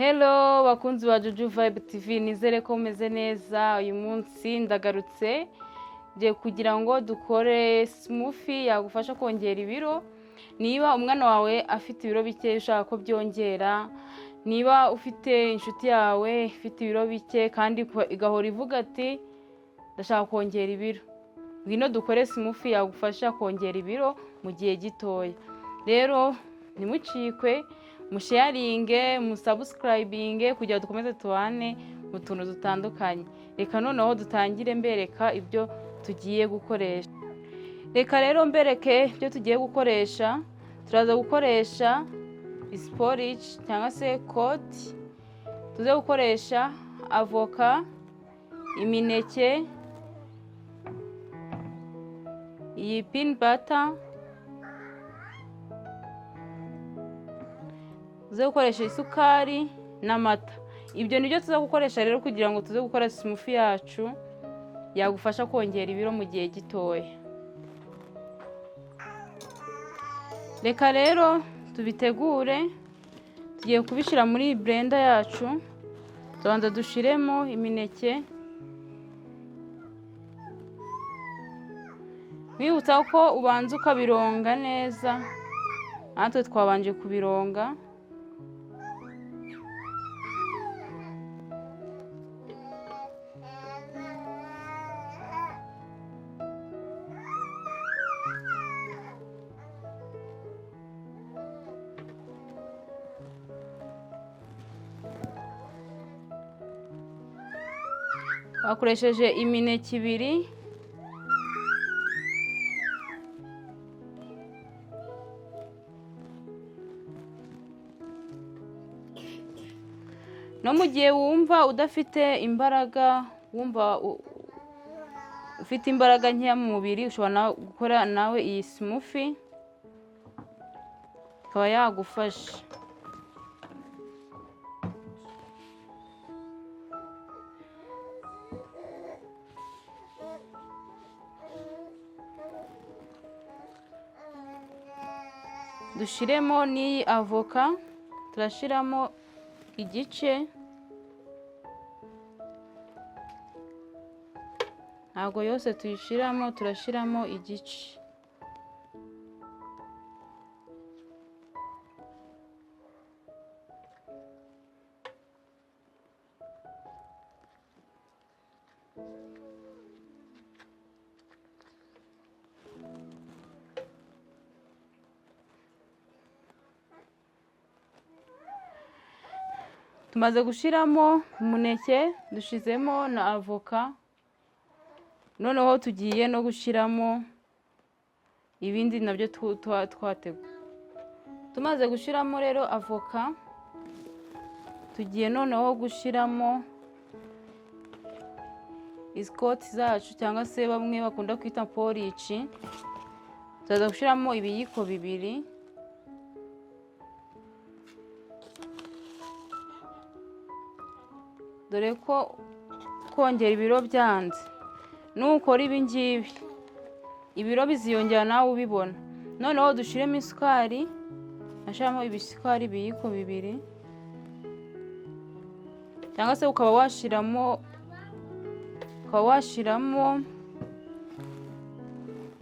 Hello bakunzi ba Juju Vibe TV, nizere ko meze neza. Uyu munsi ndagarutse je kugira ngo dukore smoothie yagufasha kongera ibiro. Niba umwana wawe afite ibiro bike ushaka ko byongera, niba ufite inshuti yawe ifite ibiro bike kandi igahora ivuga ati ndashaka kongera ibiro, ngwino dukore smoothie yagufasha kongera ibiro mu gihe gitoya. Rero nimucikwe, musharinge, musubscribinge kugira dukomeze tubane mu tuntu dutandukanye. Reka noneho dutangire mbereka ibyo tugiye gukoresha. Reka rero mbereke ibyo tugiye gukoresha. Turaza gukoresha porridge cyangwa se koti, tuze gukoresha avoka, imineke, iyi peanut butter, tuze gukoresha isukari n'amata. Ibyo nibyo tuza gukoresha rero kugira ngo tuze gukora smoothie yacu yagufasha kongera ibiro mu gihe gitoya. Reka rero tubitegure. Tugiye kubishira muri blender yacu. Tubanza dushiremo imineke. Wibutsa ko ubanza ukabironga neza. Natwe twabanje kubironga. Bakoresheje imineke ibiri, no mu gihe wumva udafite imbaraga, wumva ufite imbaraga nkeya mu mubiri, ushobora gukora nawe iyi smoothie ikaba yagufasha. Dushiremo n'iyi avoka, turashiramo igice, ntabwo yose tuyishiramo, turashiramo igice. Tumaze gushiramo umuneke, dushizemo na avoka, noneho tugiye no gushiramo ibindi nabyo twateguye. Tumaze gushiramo rero avoka, tugiye noneho gushiramo iskoti zacu cyangwa se bamwe bakunda kwita porridge. Tuzaza gushiramo ibiyiko bibiri. Dore ko kongera ibiro byanze, nukora ibi ngibi ibiro biziyongera nawe ubibona. Noneho dushiremo isukari, ashiramo ibisukari ibiyiko bibiri, cyangwa se ukaba washiramo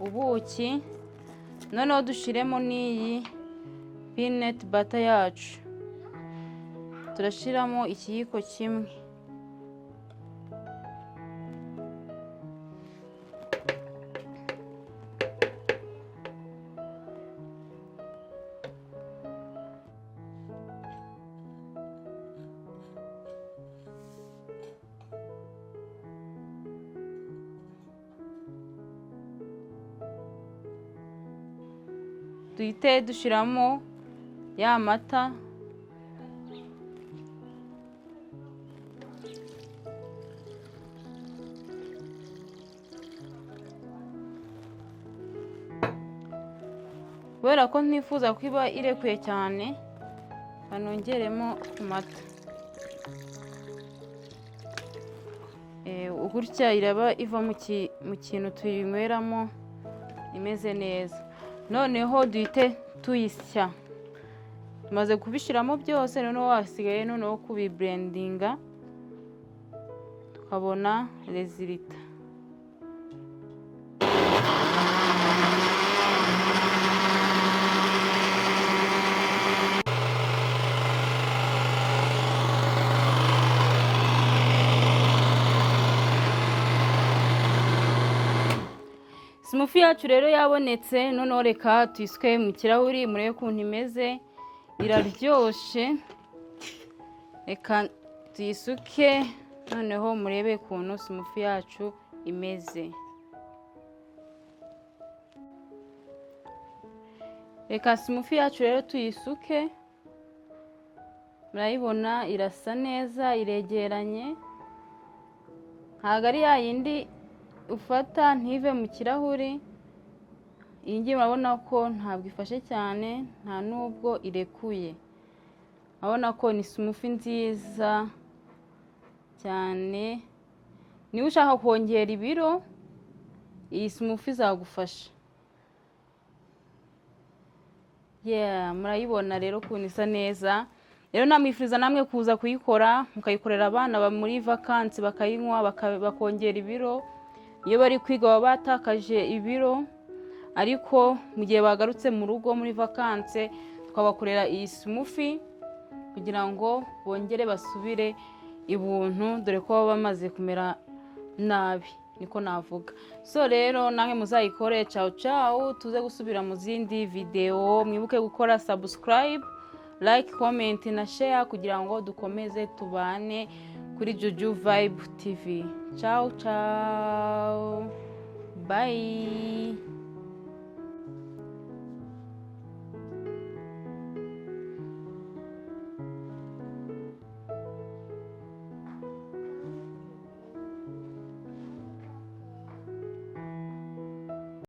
ubuki. Noneho dushiremo n'iyi peanut butter yacu, turashiramo ikiyiko kimwe. Duhite dushiramo ya mata, kubera ko ntifuza ko iba irekuye cyane, banongeremo amata. Gutya iraba iva mu kintu tuyinyweramo imeze neza. Noneho duhite tuyisya. tumaze kubishiramo byose noneho hasigaye noneho kubiblendinga tukabona resulta. Smoothie yacu rero yabonetse, noneho reka tuyisuke mu kirahuri murebe ukuntu imeze, iraryoshe. Reka tuyisuke noneho murebe ukuntu smoothie yacu imeze. Reka smoothie yacu rero tuyisuke, murayibona irasa neza, iregeranye, ntabwo ari yayindi ufata ntive mu kirahuri. Iyi ngiyi murabona ko ntabwo ifashe cyane, nta nubwo irekuye. Urabona ko ni smoothie nziza cyane. Niba ushaka kongera ibiro, iyi smoothie izagufasha. Murayibona rero ukuntu isa neza. Rero namwifuriza namwe kuza kuyikora, mukayikorera abana muri vacances bakayinywa bakongera ibiro. Iyo bari kwiga baba batakaje ibiro, ariko mu gihe bagarutse mu rugo muri vacances twabakorera iyi smoothie kugira ngo bongere basubire ibuntu, dore ko baba bamaze kumera nabi, niko navuga. So rero namwe muzayikore. Ciao ciao, tuze gusubira mu zindi video. Mwibuke gukora subscribe, like, comment na share kugira ngo dukomeze tubane kuri Juju Vibe TV. Ciao ciao, bye.